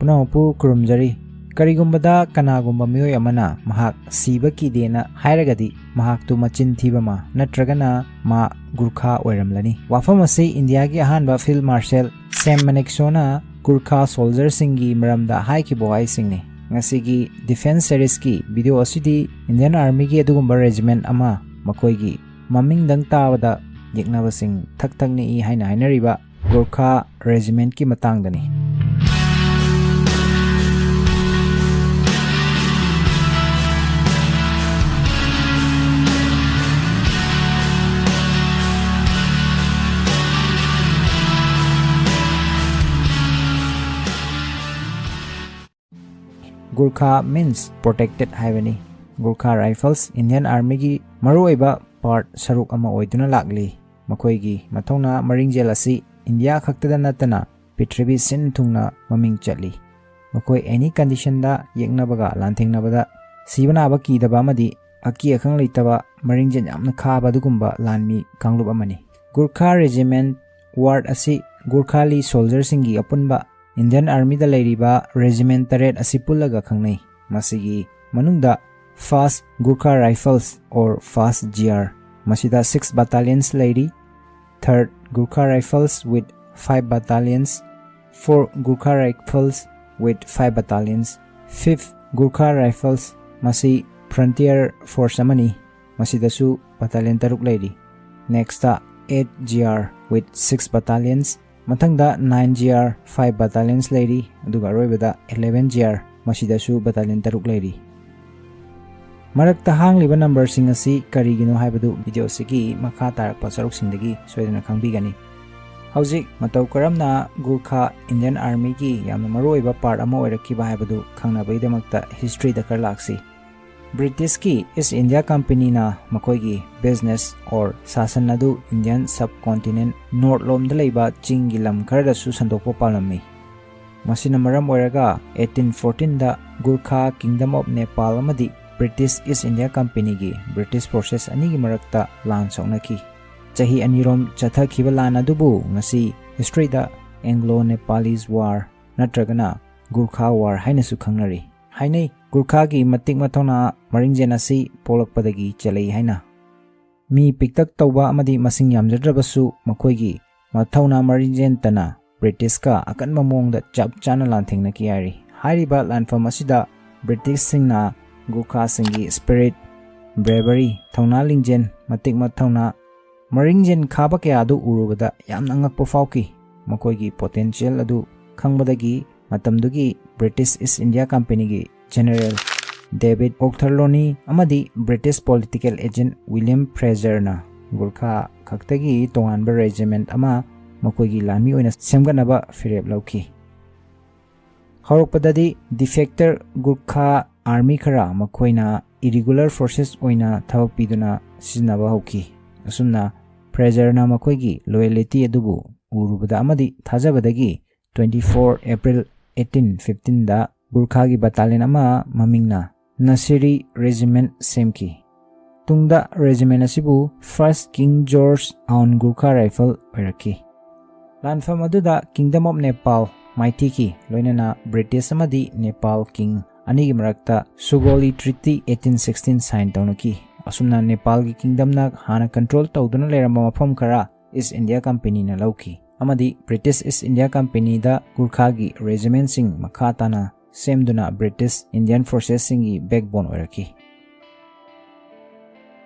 Punapu kurumjari. Karigumbada kanagumba mioy amana mahak siba kidena hairagadi mahak tu machin thibama natragana ma Gurkha oiramlani. Wafamasi India gi ahanba Field Marshal Sam Manekshaw Gurkha soldier singi maramda haiki boy singni. Ngasigi defense series ki video asidi Indian Army gi adugumba regiment ama makoigi maming dang tawada yeknabasing thakthakni I haina hainariba Gorkha Regiment ki matangdani. Gurkha means protected haibani. Gurkha Rifles Indian Army gi maruiba part saruk ama oiduna lagli. Makoigi mathona maringjel asi India khaktada natana Pitribi sin thungna maming chatli. Makoi any condition da yeknabaga lantingnabada sibana aba kidaba amadi aki akhang leitaba maringjen yamna khaba dugumba lanmi kanglup amani. Gurkha Regiment ward asi Gurkhali soldier singi apunba Indian Army da leiriba regiment taret asipulaga khangnei. Masigi manungda Fast Gurkha Rifles or Fast GR. Masida 6 battalions leiri. 3rd Gurkha Rifles with 5 battalions. 4 Gurkha Rifles with 5 battalions. 5th Gurkha Rifles masi frontier force amani. Masidasu battalion taruk leiri. Next 8 GR with 6 battalions. Mathangda 9 GR 5 battalions leiri. Aduga roibada 11 GR masidasu battalion taruk leiri. Marakta hangliba number sing asi karigino haibadu video sigi makha tarakpa saruk singdagi soidana khangbigani. Hauzik matau karamna Gurkha Indian Army gi yamna maruiba part ama oirakiba haibadu khangnabagidamakta history da karlaksi. British ki East India Company na makoigi business or sasan nadu Indian subcontinent north lomda leiba chingi lam kharada su sandokpo palami. Masina maram oiraga 1814 da Gurkha Kingdom of Nepal amadi British East India Company gi British forces anigi marakta lan soknaki. Chahi anirom chathakiba lan adubu ngasi history da Anglo-Nepalese War natragana Gurkha War hainasu khangnari. Hainai Gurkha gi matik mathona maringjen asi polakpadagi chalai haina. Mi piktak tawba amadi masing yamjadrabasu makoigi mathona maringjen tana British ka akanma mongda chap chana lanthingna kiyari. Hairiba lanfam asida British singna Gurkha singi spirit, bravery, thawna lingjen, matik mathawna maringjen khaba kaya adu urubada yamna ngakpa fauki. Makoigi potential adu khangbadagi matamdugi British East India Company gi General David Oakthorloni amadi British political agent William Fraser na Gurkha khaktagi tonganba regiment ama makoigi lanmi oina semganaba fireb lauki. Horokpadadi defector Gurkha Army khara makoina irregular forces oina thawak piduna siznaba hauki. Asumna Fraser na makoigi loyalty adubu urubada amadi thajabadagi 24 April 1815 da Gurkha gi battalion ama mamingna Nasiri Regiment semki. Tungda regiment asibu First King George on Gurkha Rifle oiraki. Lanfam aduda Kingdom of Nepal mighty ki loinana British amadi Nepal King anigi marakta Sugoli Treaty 1816 sign taunaki. Asumna Nepal gi kingdom na hana control tauduna leramba mafam khara East India Company na lauki. Amadi British East India Company da Gurkha gi regiment sing makhatana semduna British Indian forces singi backbone oiraki.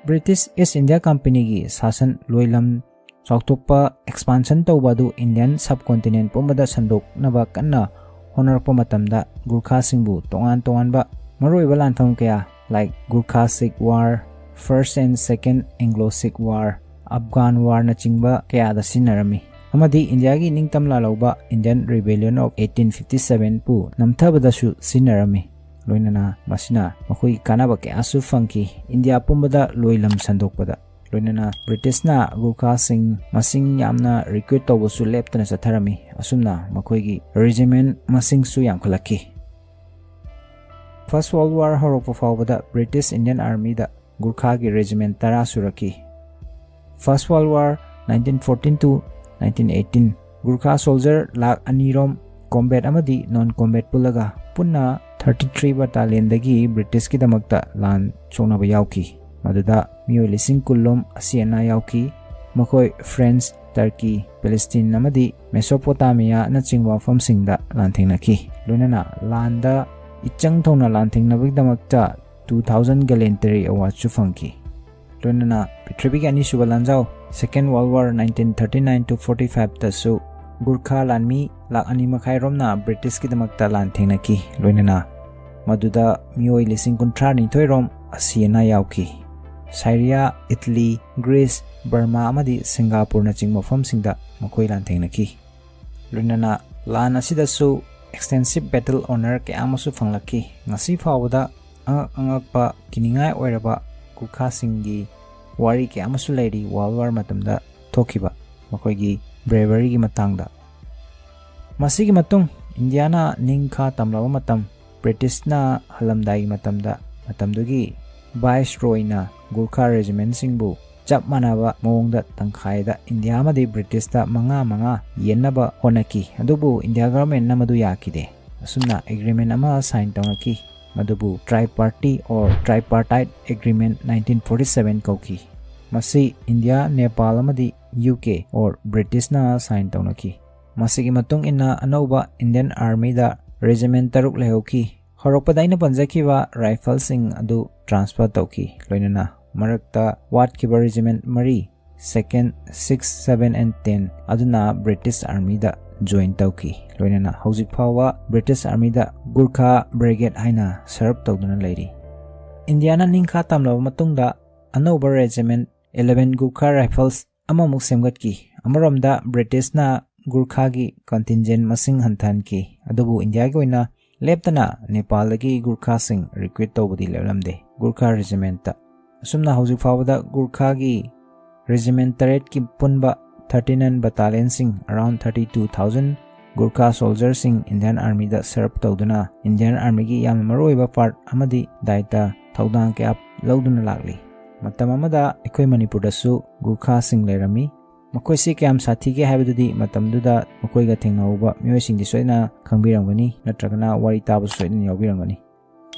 British East India Company gi sasan loilam chautokpa expansion tawbadu Indian subcontinent pumada sandok naba kanna honarpa matamda Gurkha singbu tongan ba maroiba lantham kaya like Gurkha Sikh War, First and Second Anglo-Sikh War, Afghan War na chingba kaya da sinarami. Amadi India gi ningtam lalauba Indian Rebellion of 1857 pu namthabadasu sinarami. Loinana masina makoi kanaba kaya su fangki India pumbada loilam sandokpada. Loinana British na Gurkha sing masing yamna recruit tawbasu leptana satharami. Asumna makoigi regiment masing su yamkhalaki. First World War horokpa fawbada British Indian Army da Gurkha gi regiment tara suraki. First World War 1914 to 1918 Gurkha soldier lakh anirom combat amadi non combat pulaga punna 33 battalion dagi British ki damakta lan chona ba yauki maduda mioi lising kullom asiana yauki makoi France Turkey Palestine amadi Mesopotamia na chingwa famsingda lan thengnaki loinana landa ichang thona lan thengnabik damakta 2000 gallantry award chu fangki loinana Prithvi ki ani suba lanjao Second World War 1939 to 45 tasu Gurkha lanmi lak ani makhai romna British ki damakta lan thengnaki loinana maduda mioi lising kunthra ni thoirom asiana yauki Syria Italy Greece Burma amadi Singapore na chingma famsingda makoi lan thengnaki loinana lan asida su extensive battle honor ke amasu fanglaki ngasi fawada angakpa kiningai oiraba Gurkha singgi wari ke amasu leiri World War matamda thokiba makoi gi bravery gi matangda masigi matung Indiana ningkha tamlawa matam British na halamdai matamda matamdugi Viceroy na Gorkha Regiment singbu chap manaba mongda tangkhaida India amadi British ta manga yenaba honaki adubu India government na madu yakide asumna agreement ama sign tawaki madubu Tripartite Agreement 1947 kauki masi India Nepal amadi UK or British na sign tawnaki masigi matung inna anauba Indian Army da regiment taruk lehoki horokpadaina panjakiwa rifle sing adu transfer tauki loinana marakta watkiba regiment mari 2nd 6 7 and 10 aduna British Army da join tauki loinana hojik phawa British Army da Gurkha Brigade haina serve tawduna leiri Indiana ningkha tamlaba matungda anauba regiment 11 Gurkha Rifles amamuk semgatki amaromda British na Gurkha gi contingent masing hantan ki adubu India gi oina leptana Nepal gi Gurkha sing recruit tawbudi lelamde Gurkha Regiment ta sumna hojik fawada Gurkha gi regiment taret ki punba 39 battalion sing around 32000 Gurkha soldiers sing Indian Army da serve tawduna Indian Army gi yam maroiba part amadi daita thaudang ke ap lauduna lagli matam amada ekoi Manipur da su Gurkha sing lerami makoi si kyam sathi ge habidudi matamduda makoi ga thengnauba mioi sing di soina khangbirangani natragana wari tabu soina yawbirangani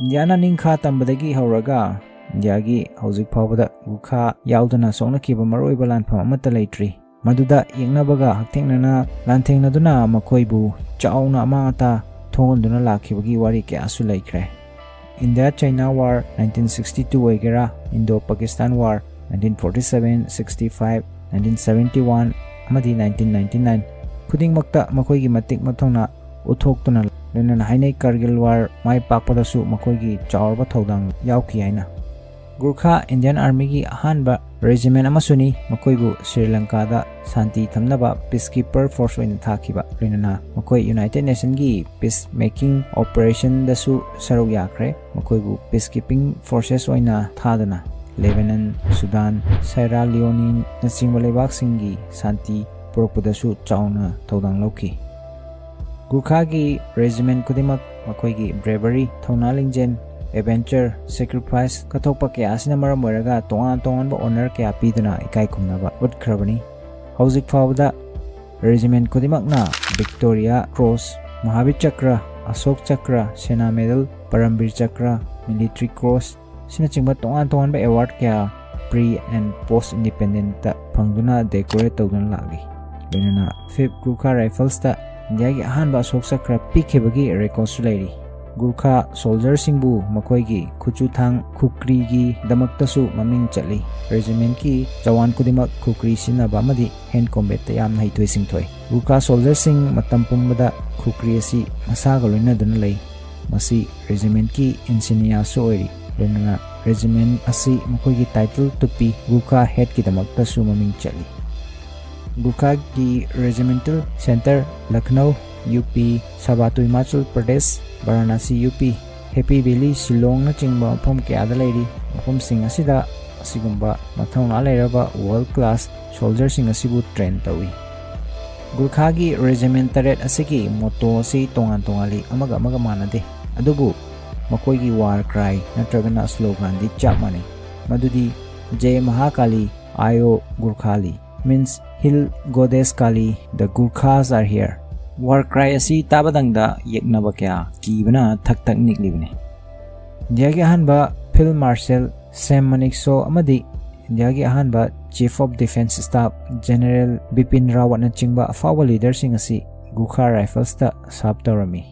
Indiana ningkha tambadagi hauraga India gi hojik phawada Gurkha yaudana songna kiba maroiba lanpham amata leitri maduda yengnabaga haktengnana lanthengnaduna makoibu chauna amata thongonduna lakhibagi wari ke asu laikre India China War 1962 oigera Indo Pakistan War 1947 65 1971 amadi 1999 khudingmakta makoigi matik mathongna uthoktuna lenana hainai Kargil War mai pakpadasu makoigi chawrba thodang yauki haina Gurkha Indian Army gi ahanba regiment amasuni makoibu Sri Lanka da santi thamnaba peacekeeper force oina thakiba lenana makoi United Nation gi peacemaking operation dasu saruk yakre makoibu peacekeeping forces oina thadana Lebanon, Sudan, Sierra Leone na chingba leibak singgi santi porokpadasu chauna thodang lauki Gurkha gi regiment kudimak makoi gi bravery thona lingjen adventure sacrifice kathokpa ke asina maram moiraga tongan ba honor ke apiduna ikai khumnaba utkrabani hojik phawda regiment kudimak na Victoria Cross Mahavir Chakra Ashok Chakra Sena Medal Parambir Chakra Military Cross sina chingba tongan ba award kya pre and post independent ta phangduna decorate tawduna lagi loinana 5th Gurkha Rifles ta India gi ahanba Ashok Chakra pikhebagi record sulairi Gurkha soldiers singbu makoi gi khuchuthang khukri gi damaktasu maming chali regiment ki jawan kudimak khukri sinaba amadi hand combat ta yam hai toi singthoi Gurkha soldiers sing matam pumbada khukri asi masa ga loina duna lei masi regiment ki insignia so ori lenana regiment asi makoi gi title tupi Gurkha head ki damaktasu maming chali Gurkha ki regimental center Lucknow UP Sabatu Himachal Pradesh Varanasi UP Happy Valley Shillong na chingba mafam kaya da leiri mafam sing asida asigumba mathawna leiraba world class soldiers sing asibu train tawi Gurkha gi regiment taret asigi motto asi tongali amaga manade adubu makoi gi war cry natragana slogan di chapmani madudi Jai Mahakali Ayo Gurkhali means Hill Goddess Kali the Gurkhas are here war cry asi tabadangda yeknaba kya kibana thak thak niklibne India gi ahanba Field Marshal Sam Manikso amadi India gi ahanba Chief of Defense Staff General Bipin Rawat na chingba afawa leader sing asi Gurkha Rifles ta sab tawrami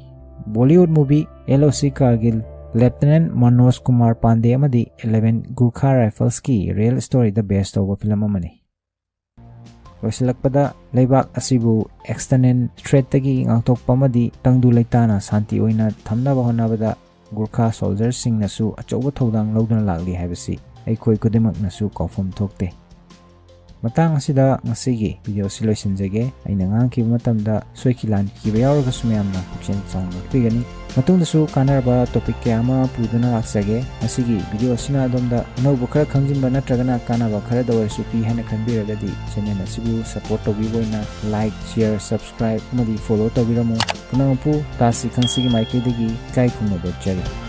Bollywood movie LOC Kargil Lieutenant Manoj Kumar Pandey amadi 11 Gurkha Rifles ki real story the best of film amani Loisilakpada leibak asibu external threat tagi ngangtokpa amadi tangdu leitana santi oina thamnaba honabada Gurkha soldiers sing nasu achoba thodang loduna lagli haibasi aikoi kudimak nasu kofum thokte matang asida ngasigi video siloisinjage aina ngangki matamda soikilan kiba yauraga sumyamna puksen changna pigani matungdasu kanarba topic kya ama puduna laksage asigi video asina adomda nobu khara khangjimba natragana kanaba khara dawarsu pi hana khanbiragadi channel asibu support tobiboina like share subscribe madi follow tobiramu punampu Tasi Khangsi gi maikidagi kai khumna bachari